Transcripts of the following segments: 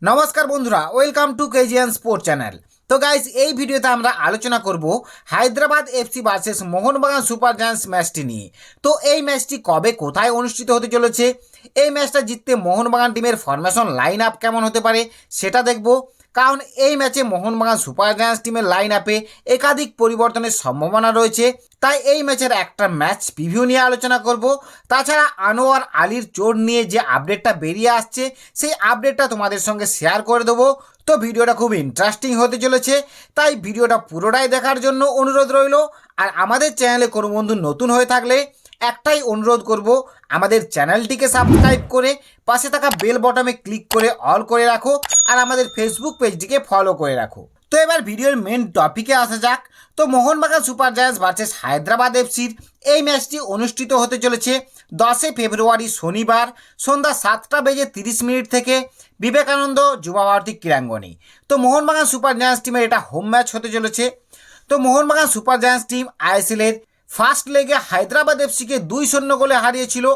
নমস্কার বন্ধুরা, welcome to KGN sport channel. তো গাইজ, এই ভিডিওতে আমরা আলোচনা করব Hyderabad FC versus Mohun Bagan super giants ম্যাচটি নিয়ে। তো এই ম্যাচটি কবে কোথায় অনুষ্ঠিত হতে চলেছে, এই ম্যাচটা জিততে মোহনবাগান টিমের ফরমেশন লাইন আপ কেমন হতে পারে সেটা দেখব। কারণ এই ম্যাচে মোহনবাগান সুপার জায়ান্টস টিমের লাইন আপে একাধিক পরিবর্তনের সম্ভাবনা রয়েছে, তাই এই ম্যাচের একটা ম্যাচ প্রিভিউ নিয়ে আলোচনা করব। তাছাড়া আনোয়ার আলীর চোট নিয়ে যে আপডেটটা বেরিয়ে আসছে সেই আপডেটটা তোমাদের সঙ্গে শেয়ার করে দেবো। তো ভিডিওটা খুব ইন্টারেস্টিং হতে চলেছে, তাই ভিডিওটা পুরোটাই দেখার জন্য অনুরোধ রইল। আর আমাদের চ্যানেলে কোনো বন্ধু নতুন হয়ে থাকলে একটাই অনুরোধ করব, আমাদের চ্যানেলটিকে সাবস্ক্রাইব করে পাশে থাকা বেল বটমে ক্লিক করে অল করে রাখো, আর আমাদের ফেসবুক পেজটিকে ফলো করে রাখো। তো এবার ভিডিওর মেন টপিকে আসা যাক। তো Mohun Bagan super giants versus Hyderabad এফসির এই ম্যাচটি অনুষ্ঠিত হতে চলেছে 10 ফেব্রুয়ারি শনিবার সন্ধ্যা 7:30 থেকে বিবেকানন্দ যুবভারতী ক্রীড়াঙ্গনে। তো মোহনবাগান সুপার জায়ান্টস টিমের এটা হোম ম্যাচ হতে চলেছে। তো মোহনবাগান সুপার জায়ান্টস টিম আইএসএলের ফার্স্ট লেগে হায়দ্রাবাদ এফসিকে 2-0 গোলে হারিয়েছিল।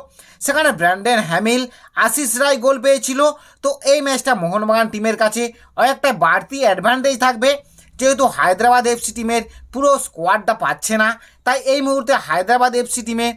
সেখানে Brandon Hamill, Ashish Roy goal পেয়েছিল। তো এই ম্যাচটা মোহনবাগান টিমের কাছে অনেকটা বাড়তি অ্যাডভান্টেজ থাকবে, যেহেতু হায়দ্রাবাদ এফসি টিমের পুরো স্কোয়াডটা পাচ্ছে না। তাই এই মুহূর্তে হায়দ্রাবাদ এফসি টিমে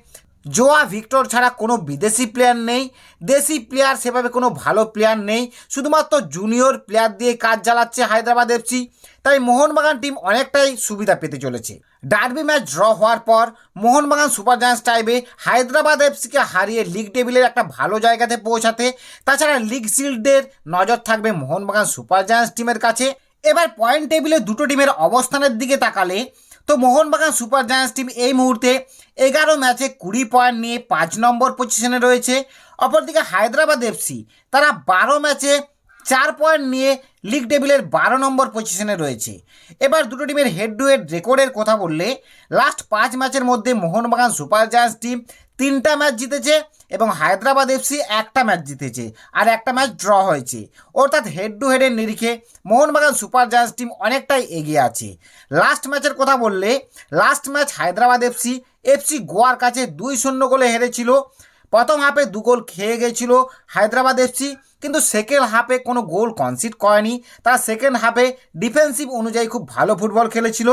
জোয়া ভিক্টর ছাড়া কোনো বিদেশি প্লেয়ার নেই, দেশি প্লেয়ার সেভাবে কোনো ভালো প্লেয়ার নেই, শুধুমাত্র জুনিয়র প্লেয়ার দিয়ে কাজ চালাচ্ছে হায়দ্রাবাদ এফসি। তাই মোহনবাগান টিম অনেকটাই সুবিধা পেতে চলেছে। ডার্বি ম্যাচ ড্র হওয়ার পর মোহনবাগান সুপার জায়ান্টস চাইবে হায়দ্রাবাদ এফসিকে হারিয়ে লিগ টেবিলের একটা ভালো জায়গাতে পৌঁছাতে। তাছাড়া লিগ শিল্ডের নজর থাকবে মোহনবাগান সুপার জায়ান্টস টিমের কাছে। এবার পয়েন্ট টেবিলে দুটো টিমের অবস্থানের দিকে তাকালে তো মোহনবাগান সুপার জায়ান্টস টিম এই মুহূর্তে 11 ম্যাচে 20 পয়েন্ট নিয়ে 5 নম্বর পজিশনে রয়েছে। অপরদিকে হায়দ্রাবাদ এফসি তারা 12 ম্যাচে 4 পয়েন্ট নিয়ে লিগ টেবিলের 12 নম্বর পজিশনে রয়েছে। এবার দুটো টিমের হেড টু হেড রেকর্ডের কথা বললে লাস্ট 5 ম্যাচের মধ্যে মোহনবাগান সুপার জায়ান্টস টিম 3টা ম্যাচ জিতেছে এবং হায়দ্রাবাদ এফসি একটা ম্যাচ জিতেছে আর একটা ম্যাচ ড্র হয়েছে। অর্থাৎ হেড টু হেডের নিরিখে মোহনবাগান সুপার জায়ান্টস টিম অনেকটাই এগিয়ে আছে। লাস্ট ম্যাচের কথা বললে লাস্ট ম্যাচ হায়দ্রাবাদ এফসি গোয়ার কাছে 2-0 গোলে হেরেছিল। প্রথম হাফে 2 গোল খেয়ে গেছিল হায়দ্রাবাদ এফসি, কিন্তু সেকেন্ড হাফে কোনো গোল কনসিড করেনি। তারা সেকেন্ড হাফে ডিফেন্সিভ অনুযায়ী খুব ভালো ফুটবল খেলেছিল।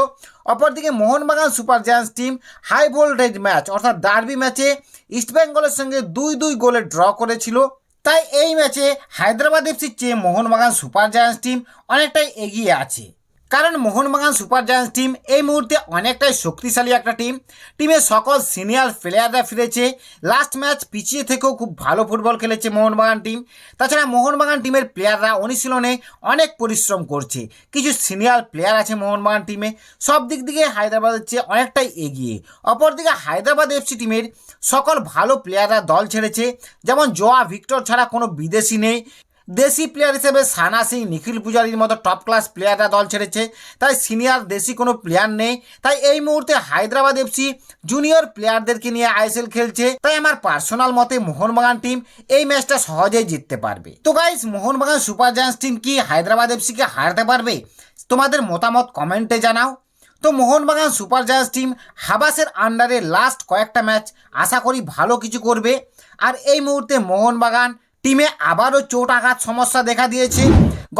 অপরদিকে Mohun Bagan super giants team high voltage match অর্থাৎ ডার্বি ম্যাচে ইস্টবেঙ্গলের সঙ্গে 2-2 গোলে ড্র করেছিল। তাই এই ম্যাচে হায়দ্রাবাদ এফসির চেয়ে মোহনবাগান সুপার জায়ান্টস টিম অনেকটাই এগিয়ে আছে, কারণ মোহনবাগান সুপার জায়ান্টস টিম এই মুহূর্তে অনেকটাই শক্তিশালী একটা টিম। টিমের সকল সিনিয়র প্লেয়াররা ফিরেছে। লাস্ট ম্যাচ পিছিয়ে থেকেও খুব ভালো ফুটবল খেলেছে মোহনবাগান টিম। তাছাড়া মোহনবাগান টিমের প্লেয়াররা অনুশীলনে অনেক পরিশ্রম করছে। কিছু সিনিয়র প্লেয়ার আছে মোহনবাগান টিমে, সব দিক থেকে হায়দ্রাবাদের চেয়ে অনেকটাই এগিয়ে। অপরদিকে হায়দ্রাবাদ এফসি টিমের সকল ভালো প্লেয়াররা দল ছেড়েছে, যেমন জোয়া ভিক্টর ছাড়া কোনো বিদেশি নেই। দেশি প্লেয়ার হিসেবে সানা সিং, নিখিল পূজারির মতো টপ ক্লাস প্লেয়াররা দল ছেড়েছে। তাই সিনিয়র দেশি কোনো প্লেয়ার নেই। তাই এই মুহূর্তে হায়দ্রাবাদ এফসি জুনিয়র প্লেয়ারদেরকে নিয়ে আইএসএল খেলছে। তাই আমার পার্সোনাল মতে মোহনবাগান টিম এই ম্যাচটা সহজেই জিততে পারবে। তো guys, Mohun Bagan super giants team কি হায়দ্রাবাদ এফসিকে হারাতে পারবে? তোমাদের মতামত কমেন্টে জানাও। তো মোহনবাগান সুপার জায়ান্টস টিম হাবাসের আন্ডারে লাস্ট কয়েকটা ম্যাচ আশা করি ভালো কিছু করবে। আর এই মুহূর্তে মোহনবাগান টিমে আবারও চোট আঘাত সমস্যা দেখা দিয়েছে।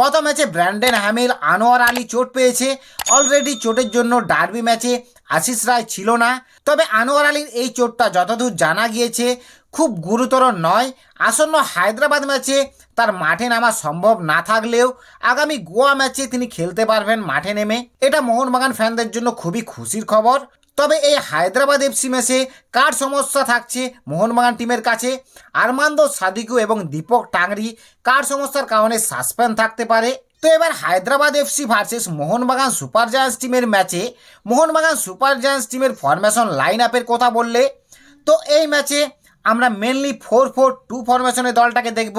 গত ম্যাচে ব্র্যান্ডন হ্যামিল, আনোয়ার আলী চোট পেয়েছে। অলরেডি চোটের জন্য ডার্বি ম্যাচে আশিস রায় ছিল না। তবে আনোয়ার আলীর এই চোটটা যতদূর জানা গিয়েছে খুব গুরুতর নয়। আসন্ন হায়দ্রাবাদ ম্যাচে তার মাঠে নামা সম্ভব না থাকলেও আগামী গোয়া ম্যাচে তিনি খেলতে পারবেন মাঠে নেমে। এটা মোহনবাগান ফ্যানদের জন্য খুবই খুশির খবর। তবে এই হায়দ্রাবাদ এফসি ম্যাচে কার সমস্যা থাকছে মোহনবাগান টিমের কাছে? আরমান্দো সাদিকু এবং দীপক টাংরি কার সমস্যার কারণে সাসপেন্ড থাকতে পারে? তো এবার Hyderabad FC versus Mohun Bagan super giants টিমের ম্যাচে মোহনবাগান সুপার জায়ান্টস টিমের ফরমেশন লাইন আপের কথা বললে তো এই ম্যাচে আমরা মেনলি 4-4-2 ফরমেশনে দলটাকে দেখব।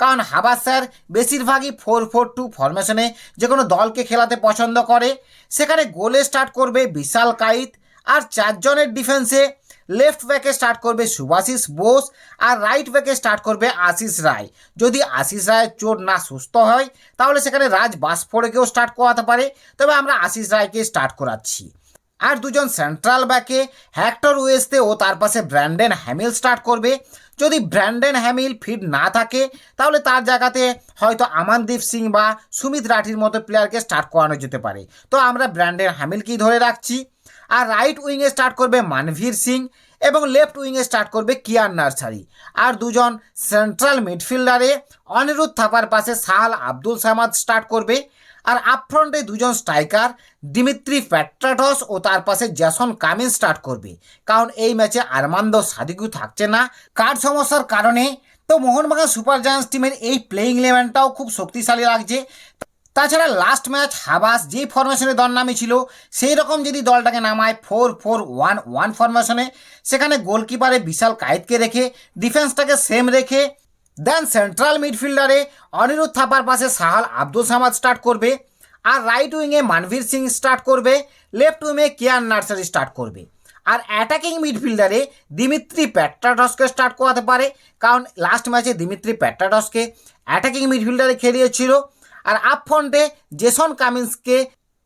কারণ হাবাস স্যার বেশিরভাগই 4-4-2 ফরমেশনে যে কোনো দলকে খেলাতে পছন্দ করে। সেখানে গোলে স্টার্ট করবে বিশাল কাইত, আর 4 জনের ডিফেন্সে লেফট ব্যাকে স্টার্ট করবে সুভাশিস বোস, আর রাইট ব্যাকে স্টার্ট করবে আশিস রায়। যদি আশিস রায়ের চোট না সুস্থ হয় তাহলে সেখানে রাজ বাসফোড়েকেও স্টার্ট করাতে পারে, তবে আমরা আশিস রায়কে স্টার্ট করাচ্ছি। আর দুজন সেন্ট্রাল ব্যাকে হেক্টর ওয়েস্তে ও তার পাশে ব্র্যান্ডন হ্যামিল স্টার্ট করবে। যদি ব্র্যান্ডন হ্যামিল ফিট না থাকে তাহলে তার জায়গাতে হয়তো আমানদীপ সিং বা সুমিত রাঠির মতো প্লেয়ারকে স্টার্ট করানো যেতে পারে। তো আমরা ব্র্যান্ডন হ্যামিলকেই ধরে রাখছি। আর রাইট উইংয়ে স্টার্ট করবে মানভীর সিং এবং লেফট উইংয়ে স্টার্ট করবে কিয়ান নার্সারি। আর দুজন সেন্ট্রাল মিডফিল্ডারে অনিরুদ্ধ থাপার পাশে সাহাল আব্দুল সামাদ স্টার্ট করবে। আর আপফ্রন্টে দুজন স্ট্রাইকার দিমিত্রি প্যাট্রাটস ও তার পাশে জ্যাসন কামিন স্টার্ট করবে, কারণ এই ম্যাচে আরমান্দো সাদিকু থাকছে না কার্ড সমস্যার কারণে। তো মোহনবাগান সুপার জায়ান্টস টিমের এই প্লেইং ইলেভেনটাও খুব শক্তিশালী লাগছে। তাছাড়া লাস্ট ম্যাচ হাবাস যে ফরমেশনে দল নামিয়েছিল সেই রকম যদি দলটাকে নামায় 4-4-1-1 ফরমেশনে, সেখানে গোলকিপারে বিশাল কায়েতকে রেখে ডিফেন্সটাকে সেম রেখে দেন সেন্ট্রাল মিডফিল্ডারে অনিরুদ্ধ থাপার পাশে সাহাল আব্দুল সামাদ স্টার্ট করবে। আর রাইট উইংয়ে মানভীর সিং স্টার্ট করবে, লেফট উইংয়ে কিয়ান নার্সারি স্টার্ট করবে। আর অ্যাটাকিং মিডফিল্ডারে দিমিত্রি প্যাট্রাটসকে স্টার্ট করাতে পারে, কারণ লাস্ট ম্যাচে দিমিত্রি প্যাট্রাটসকে অ্যাটাকিং মিডফিল্ডারে খেলিয়েছিল। আর আপফ্রন্টে জেসন কামিন্সকে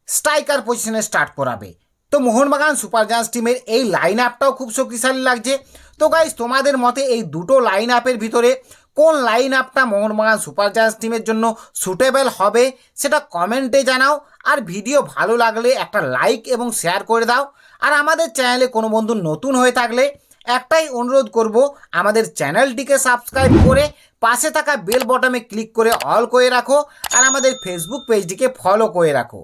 স্ট্রাইকার পজিশনে স্টার্ট করাবে। তো মোহনবাগান সুপার জায়ান্টস টিমের এই লাইন আপটাও খুব শক্তিশালী লাগছে। তো গাইজ, তোমাদের মতে এই দুটো লাইন আপের ভিতরে কোন লাইন আপটা মোহনবাগান সুপার জায়ান্টস টিমের জন্য সুটেবল হবে সেটা কমেন্টে জানাও। আর ভিডিও ভালো লাগলে একটা লাইক এবং শেয়ার করে দাও। আর আমাদের চ্যানেলে কোনো বন্ধু নতুন হয়ে থাকলে একটাই অনুরোধ করব, আমাদের চ্যানেলটিকে সাবস্ক্রাইব করে পাশে থাকা বেল বটমে ক্লিক করে অল করে রাখো। আর আমাদের ফেসবুক পেজটিকে ফলো করে রাখো।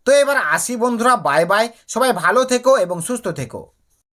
তো এবার আসি বন্ধুরা, বাই বাই, সবাই ভালো থেকো এবং সুস্থ থেকো।